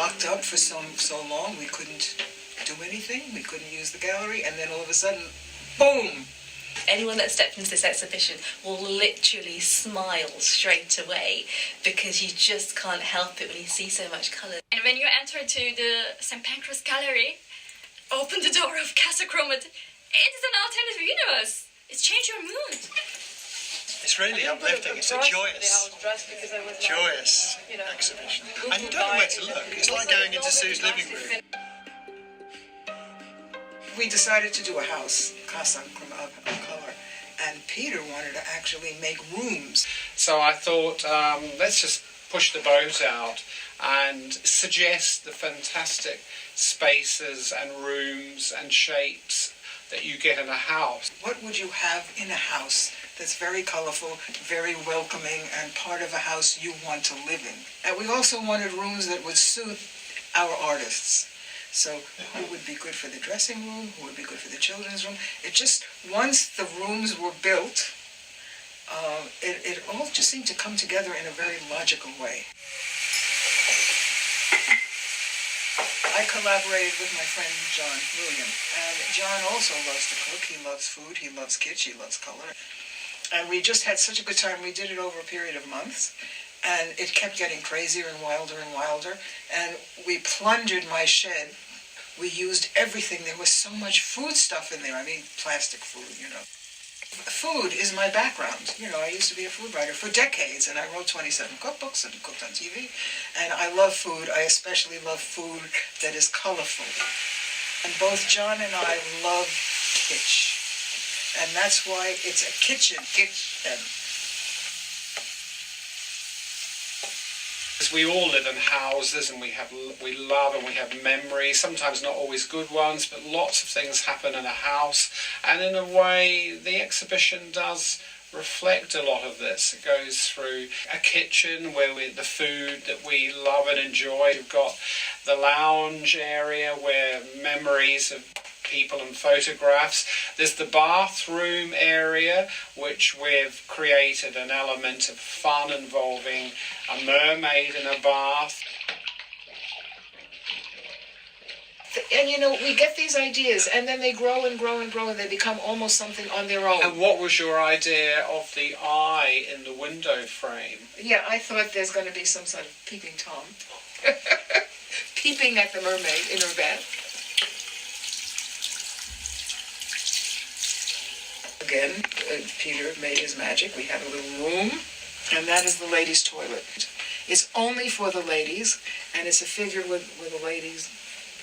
locked up for so long we couldn't do anything. We couldn't use the gallery, and then all of a sudden, boom! Anyone that stepped into this exhibition will literally smile straight away because you just can't help it when you see so much colour. And when you enter to the St Pancras Gallery, open the door of CASA CHROMATIC, it is an alternative universe. It's changed your mood. It's really uplifting. It's a joyous exhibition. And you don't know where to look. It's like going into Sue's living room. We decided to do a house, CASA color, and Peter wanted to actually make rooms. So I thought, let's just push the boat out and suggest the fantastic spaces and rooms and shapes that you get in a house. What would you have in a house that's very colorful, very welcoming, and part of a house you want to live in? And we also wanted rooms that would suit our artists. So who would be good for the dressing room, who would be good for the children's room. It just, once the rooms were built, it all just seemed to come together in a very logical way. I collaborated with my friend John William, and John also loves to cook. He loves food, he loves kitsch, he loves color. And we just had such a good time. We did it over a period of months, and it kept getting crazier and wilder, and we plundered my shed. We used everything. There was so much food stuff in there. I mean, plastic food, you know. Food is my background. You know, I used to be a food writer for decades, and I wrote 27 cookbooks and cooked on TV. And I love food. I especially love food that is colorful. And both John and I love kitsch. And that's why it's a kitchen. We all live in houses, and we love and we have memories, sometimes not always good ones, but lots of things happen in a house, and in a way the exhibition does reflect a lot of this. It goes through a kitchen where the food that we love and enjoy. We've got the lounge area where memories of people and photographs. There's the bathroom area, which we've created an element of fun involving a mermaid in a bath. And you know, we get these ideas, and then they grow and grow and grow, and they become almost something on their own. And what was your idea of the eye in the window frame? Yeah, I thought there's going to be some sort of peeping Tom. Peeping at the mermaid in her bath. Again, Peter made his magic. We have a little room, and that is the ladies' toilet. It's only for the ladies, and it's a figure with a lady's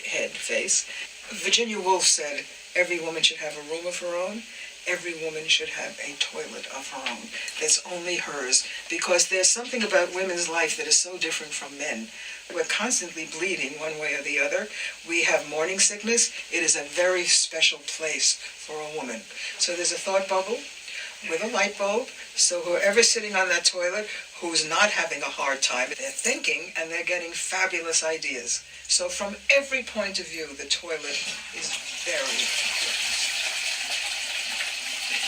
head, face. Virginia Woolf said, every woman should have a room of her own. Every woman should have a toilet of her own that's only hers, because there's something about women's life that is so different from men. We're constantly bleeding one way or the other. We have morning sickness. It is a very special place for a woman. So there's a thought bubble with a light bulb, so whoever's sitting on that toilet who's not having a hard time, they're thinking and they're getting fabulous ideas. So from every point of view, the toilet is very important.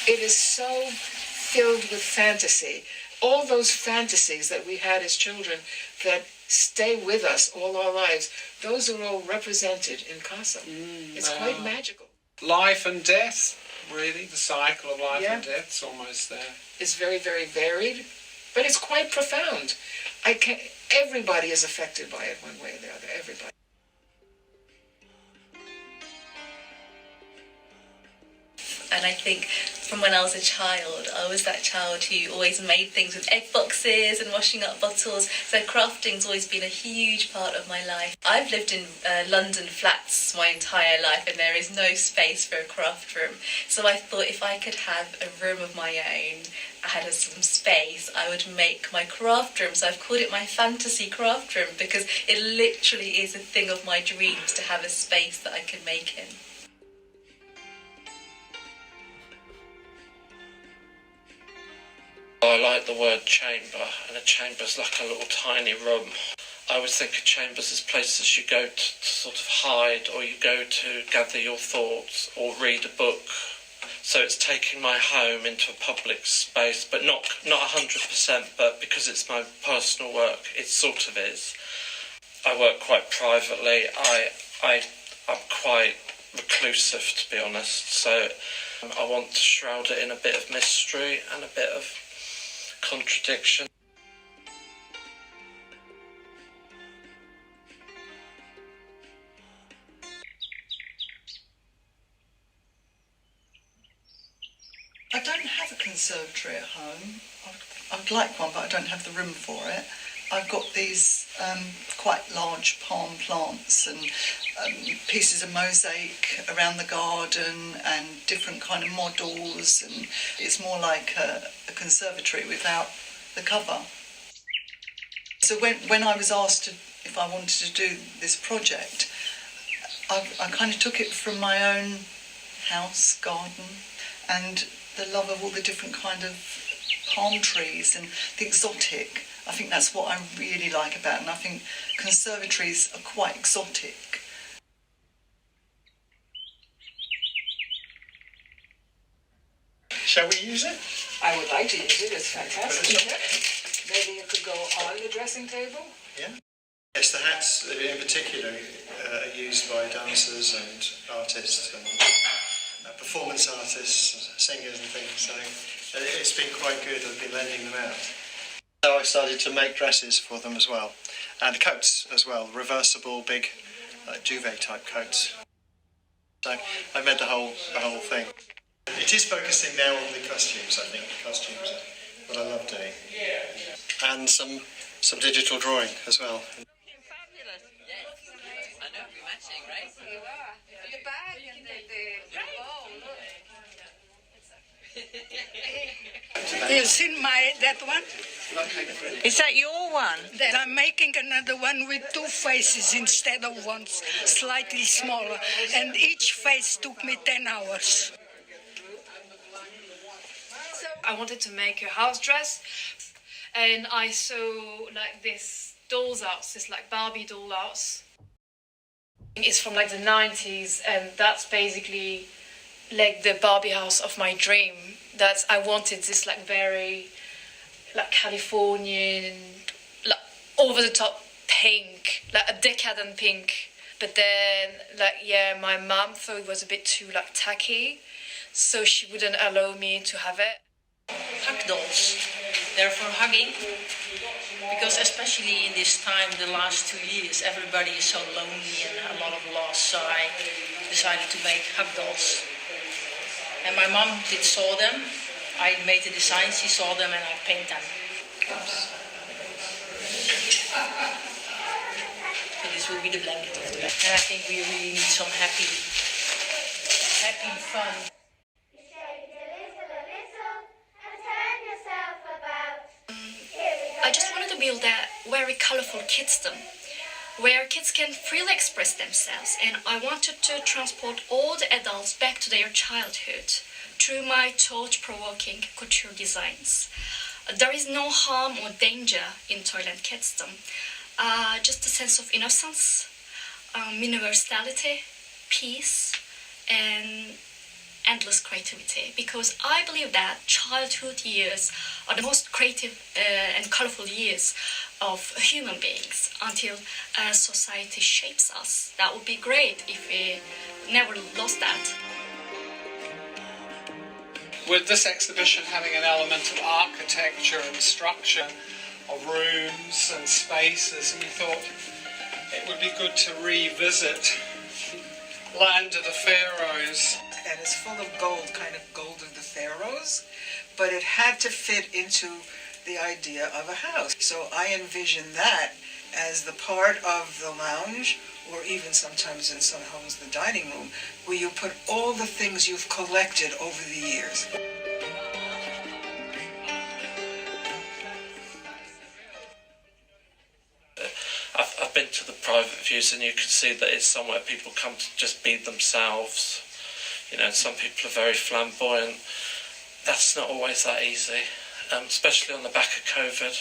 It is so filled with fantasy. All those fantasies that we had as children that stay with us all our lives, those are all represented in CASA. It's quite magical. Life and death, really, the cycle of life and death is almost there. It's very, very varied, but it's quite profound. Everybody is affected by it one way or the other, everybody. And I think from when I was a child, I was that child who always made things with egg boxes and washing up bottles. So crafting's always been a huge part of my life. I've lived in London flats my entire life, and there is no space for a craft room. So I thought if I could have a room of my own, I had some space, I would make my craft room. So I've called it my fantasy craft room, because it literally is a thing of my dreams to have a space that I can make in. I like the word chamber, and a chamber's like a little tiny room. I would think of chambers as places you go to sort of hide, or you go to gather your thoughts or read a book. So it's taking my home into a public space, but not 100%, but because it's my personal work, it sort of is. I work quite privately. I'm quite reclusive, to be honest, so I want to shroud it in a bit of mystery and a bit of contradiction. I don't have a conservatory at home. I would like one, but I don't have the room for it. I've got these quite large palm plants and pieces of mosaic around the garden and different kind of models, and it's more like a conservatory without the cover. So when I was asked if I wanted to do this project, I kind of took it from my own house, garden, and the love of all the different kind of palm trees and the exotic. I think that's what I really like about it, and I think conservatories are quite exotic. Shall we use it? I would like to use it. It's fantastic. Maybe it could go on the dressing table. Yeah. Yes, the hats in particular are used by dancers and artists and performance artists, singers and things. So it's been quite good. I've been lending them out. So I started to make dresses for them as well, and coats as well, reversible, big, duvet type coats. So I made the whole thing. It is focusing now on the costumes. I think the costumes are what I love doing, and some digital drawing as well. Fabulous. Yes. I know, we're matching, right? You are. Your bag and the bow, look. You've seen that one? Is that your one? Then I'm making another one with two faces instead of one, slightly smaller. And each face took me 10 hours. So I wanted to make a house dress, and I saw like this doll's house, this like Barbie doll house. It's from like the 90s, and that's basically like the Barbie house of my dream. That I wanted this like very like Californian, like over the top pink, like a decadent pink. But then my mum thought it was a bit too like tacky, so she wouldn't allow me to have it. Hug dolls. They're for hugging, because especially in this time, the last 2 years, everybody is so lonely and a lot of loss. So I decided to make hug dolls. And my mom saw them. I made the design, she saw them, and I paint them. Oops. So this will be the blanket of the bed. And I think we really need some happy fun. I just wanted to build a very colorful kidsdom, where kids can freely express themselves, and I wanted to transport all the adults back to their childhood through my thought-provoking couture designs. There is no harm or danger in toilet kidsdom, just a sense of innocence, universality, peace, and endless creativity, because I believe that childhood years are the most creative and colorful years of human beings until society shapes us. That would be great if we never lost that. With this exhibition having an element of architecture and structure, of rooms and spaces, and we thought it would be good to revisit Land of the Pharaohs. And it's full of gold, kind of gold of the pharaohs, but it had to fit into the idea of a house. So I envision that as the part of the lounge, or even sometimes in some homes the dining room, where you put all the things you've collected over the years. I've been to the private views, and you can see that it's somewhere people come to just be themselves. You know, some people are very flamboyant. That's not always that easy, especially on the back of COVID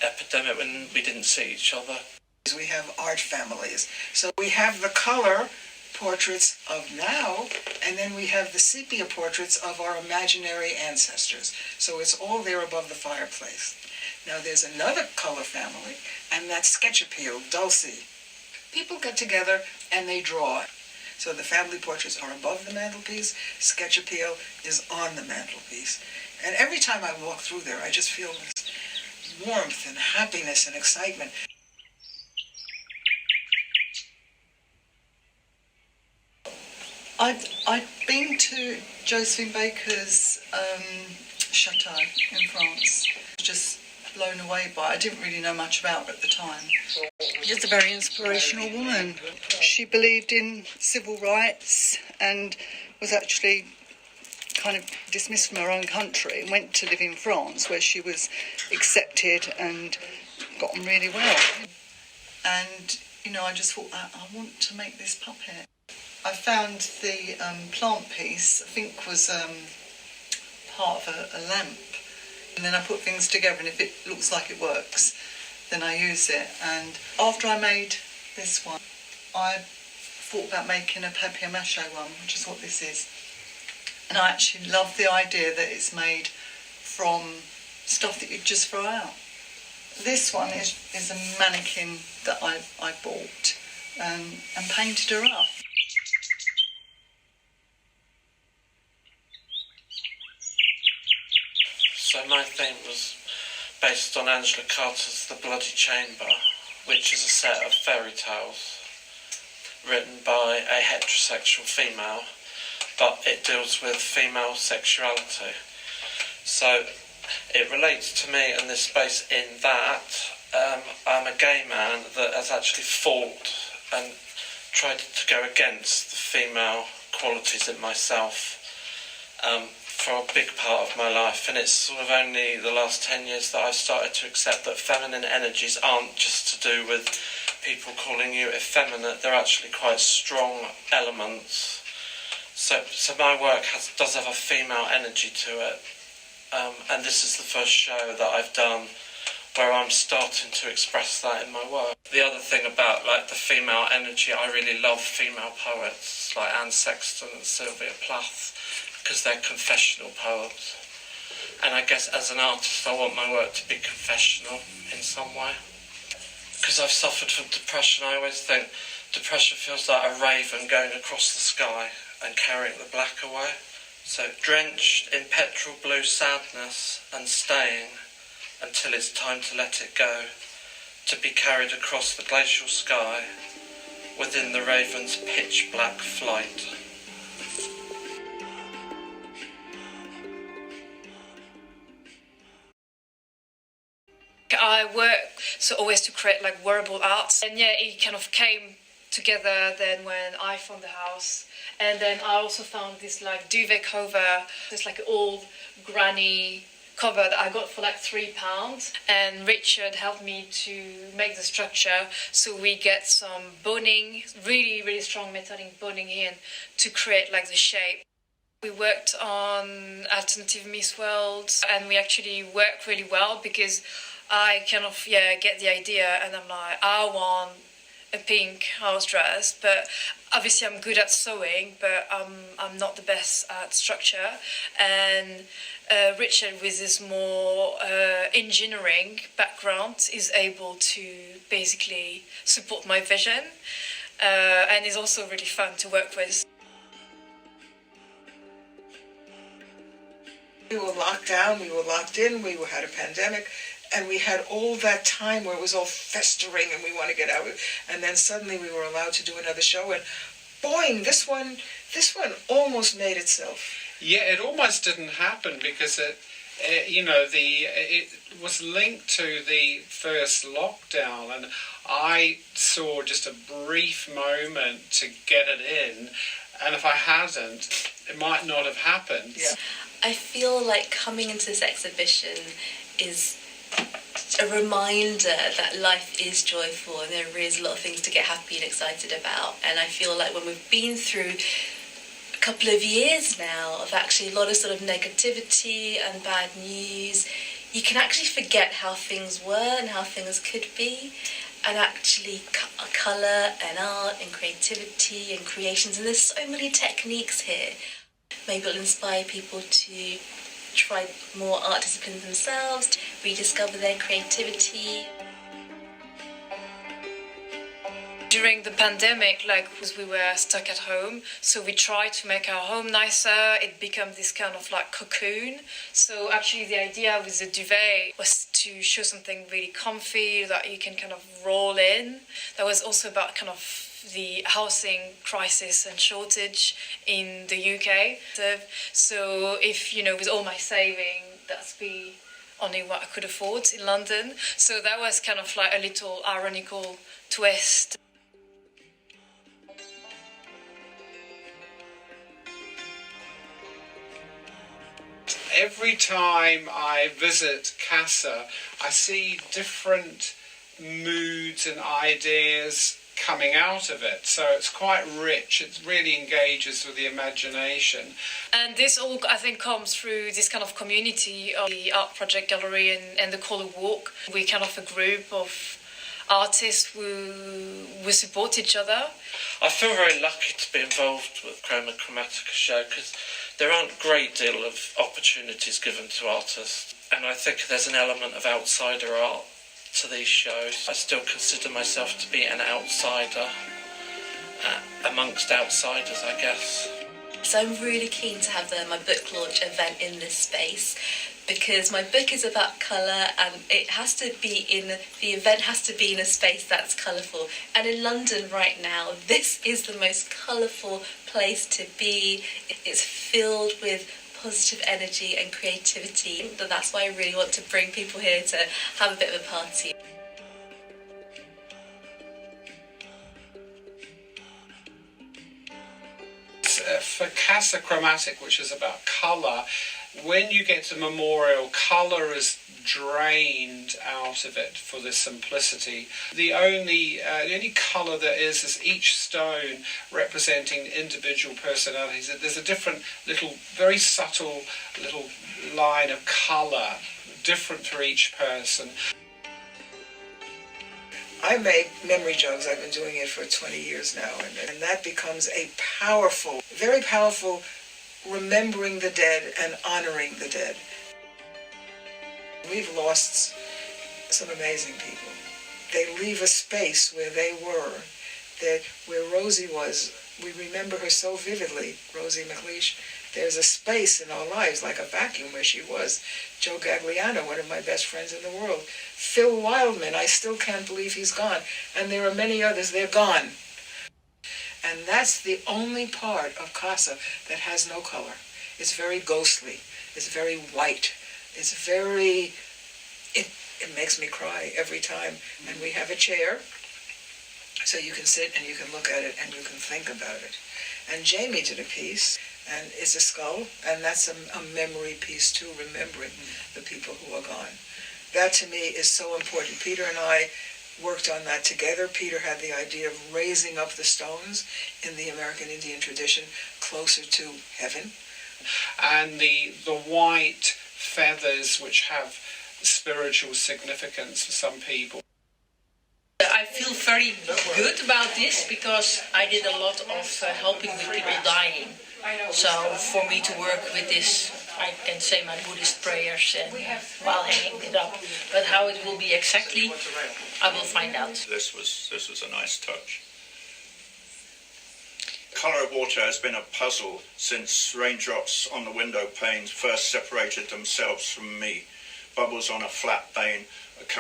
epidemic when we didn't see each other. We have art families. So we have the color portraits of now, and then we have the sepia portraits of our imaginary ancestors. So it's all there above the fireplace. Now there's another color family, and that's sketch appeal, Dulcie. People get together and they draw. So the family portraits are above the mantelpiece, Sketch Appeal is on the mantelpiece. And every time I walk through there, I just feel this warmth and happiness and excitement. I'd been to Josephine Baker's chateau in France. Just blown away by it. I didn't really know much about her at the time. She's a very inspirational woman. She believed in civil rights and was actually kind of dismissed from her own country and went to live in France, where she was accepted and got on really well. And, you know, I just thought, I want to make this puppet. I found the plant piece, I think was part of a lamp. And then I put things together, and if it looks like it works, then I use it. And after I made this one, I thought about making a papier-mâché one, which is what this is. And I actually love the idea that it's made from stuff that you just throw out. This one is a mannequin that I bought and painted her up. So my theme was based on Angela Carter's The Bloody Chamber, which is a set of fairy tales written by a heterosexual female, but it deals with female sexuality. So it relates to me and this space in that I'm a gay man that has actually fought and tried to go against the female qualities in myself for a big part of my life, and it's sort of only the last 10 years that I've started to accept that feminine energies aren't just to do with people calling you effeminate, they're actually quite strong elements. So my work does have a female energy to it, and this is the first show that I've done where I'm starting to express that in my work. The other thing about like the female energy, I really love female poets like Anne Sexton and Sylvia Plath, because they're confessional poems. And I guess as an artist I want my work to be confessional in some way. Because I've suffered from depression, I always think depression feels like a raven going across the sky and carrying the black away. So drenched in petrol blue sadness and staying until it's time to let it go, to be carried across the glacial sky within the raven's pitch black flight. I work so always to create like wearable arts, and yeah, it kind of came together then when I found the house. And then I also found this like duvet cover, this like old granny cover that I got for like £3, and Richard helped me to make the structure, so we get some boning, really strong metallic boning in to create like the shape. We worked on alternative Miss Worlds, and we actually work really well because I kind of get the idea, and I'm like, I want a pink house dress, but obviously I'm good at sewing, but I'm not the best at structure. And Richard, with his more engineering background, is able to basically support my vision, and is also really fun to work with. We were locked down, we were locked in, we had a pandemic, and we had all that time where it was all festering and we want to get out. And then suddenly we were allowed to do another show, and boing, this one almost made itself. Yeah, it almost didn't happen because it was linked to the first lockdown, and I saw just a brief moment to get it in, and if I hadn't, it might not have happened. Yeah. I feel like coming into this exhibition is a reminder that life is joyful and there is a lot of things to get happy and excited about. And I feel like when we've been through a couple of years now of actually a lot of sort of negativity and bad news, you can actually forget how things were and how things could be, and actually colour and art and creativity and creations. And there's so many techniques here. Maybe it'll inspire people to try more art disciplines themselves, rediscover their creativity. During the pandemic, we were stuck at home, so we tried to make our home nicer. It became this kind of cocoon. So actually the idea with the duvet was to show something really comfy that you can kind of roll in. That was also about kind of the housing crisis and shortage in the UK. So if, with all my saving, that's only what I could afford in London. So that was kind of a little ironical twist. Every time I visit CASA, I see different moods and ideas coming out of it. So it's quite rich. It really engages with the imagination. And this all, I think, comes through this kind of community of the art project gallery and the Colour Walk. We're kind of a group of artists who support each other. I feel very lucky to be involved with Chromatic show because there aren't a great deal of opportunities given to artists, and I think there's an element of outsider art to these shows. I still consider myself to be an outsider amongst outsiders, I guess. So I'm really keen to have my book launch event in this space, because my book is about colour and the event has to be in a space that's colourful. And in London right now, this is the most colourful place to be. It's filled with positive energy and creativity. And that's why I really want to bring people here to have a bit of a party. For CASA CHROMATIC, which is about colour, when you get to memorial, colour is drained out of it for the simplicity. The only colour there is each stone representing individual personalities. There's a different very subtle little line of colour, different for each person. I make memory jugs. I've been doing it for 20 years now, and that becomes a powerful, very powerful remembering the dead and honoring the dead. We've lost some amazing people. They leave a space where they were, where Rosie was. We remember her so vividly, Rosie McLeish. There's a space in our lives, like a vacuum, where she was. Joe Gagliano, one of my best friends in the world. Phil Wildman, I still can't believe he's gone. And there are many others, they're gone. And that's the only part of CASA that has no color. It's very ghostly. It's very white. It's very... It makes me cry every time. And we have a chair, so you can sit and you can look at it and you can think about it. And Jamie did a piece, and it's a skull, and that's a memory piece too, remembering the people who are gone. That to me is so important. Peter and I worked on that together. Peter had the idea of raising up the stones in the American Indian tradition closer to heaven. And the white feathers, which have spiritual significance for some people. I feel very good about this because I did a lot of helping with people dying. So for me to work with this, I can say my Buddhist prayers while hanging it up. But how it will be exactly, I will find out. This was a nice touch. Colour of water has been a puzzle since raindrops on the window panes first separated themselves from me. Bubbles on a flat pane,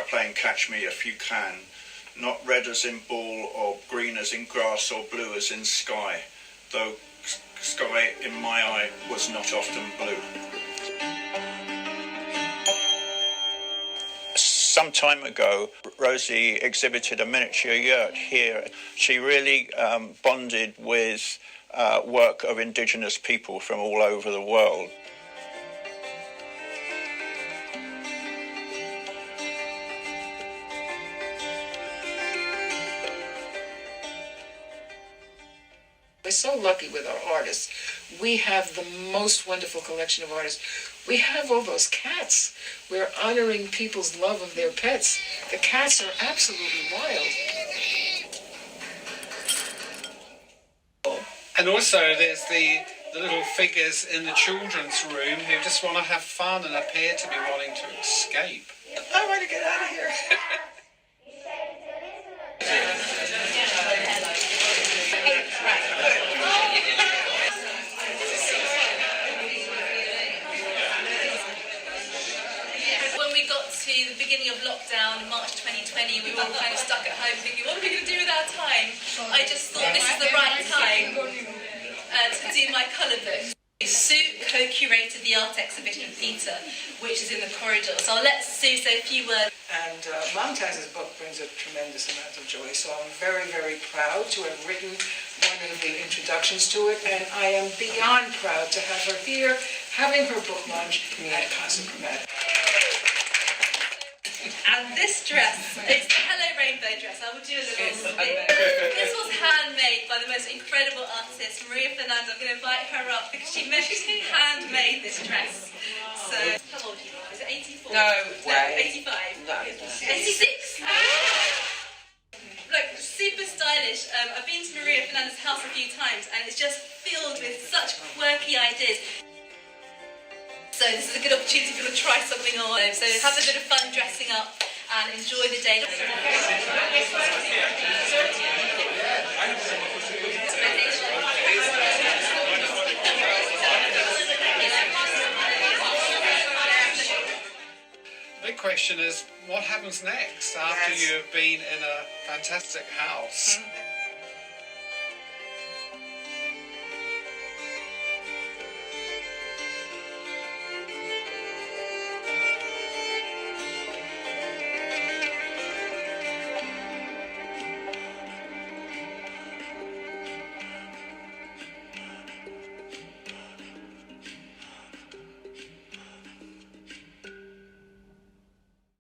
playing Catch Me If You Can. Not red as in ball, or green as in grass, or blue as in sky, though sky in my eye was not often blue. Some time ago, Rosie exhibited a miniature yurt here. She really bonded with work of indigenous people from all over the world. We're so lucky with our artists. We have the most wonderful collection of artists. We have all those cats. We're honoring people's love of their pets. The cats are absolutely wild. And also there's the little figures in the children's room who just want to have fun and appear to be wanting to escape. I want to get out of here. got to the beginning of lockdown, March 2020, we were all kind of stuck at home thinking, what are we going to do with our time? I just thought this is the right time to do my colour book. Sue co-curated the art exhibition Peter, which is in the corridor. So I'll let Sue say a few words. And Montaz's book brings a tremendous amount of joy, so I'm very, very proud to have written one of the introductions to it, and I am beyond proud to have her here, having her book launch at CASA CHROMATIC. And this dress, it's the Hello Rainbow dress. I will do a little bit. This was handmade by the most incredible artist, Maria Fernanda. I'm going to invite her up because she handmade this dress. So, how old are you? Is it 84? No way. 85? No. 86? Look, super stylish. I've been to Maria Fernanda's house a few times and it's just filled with such quirky ideas. So this is a good opportunity for you to try something on. So have a bit of fun dressing up and enjoy the day. The big question is, what happens next after you've been in a fantastic house?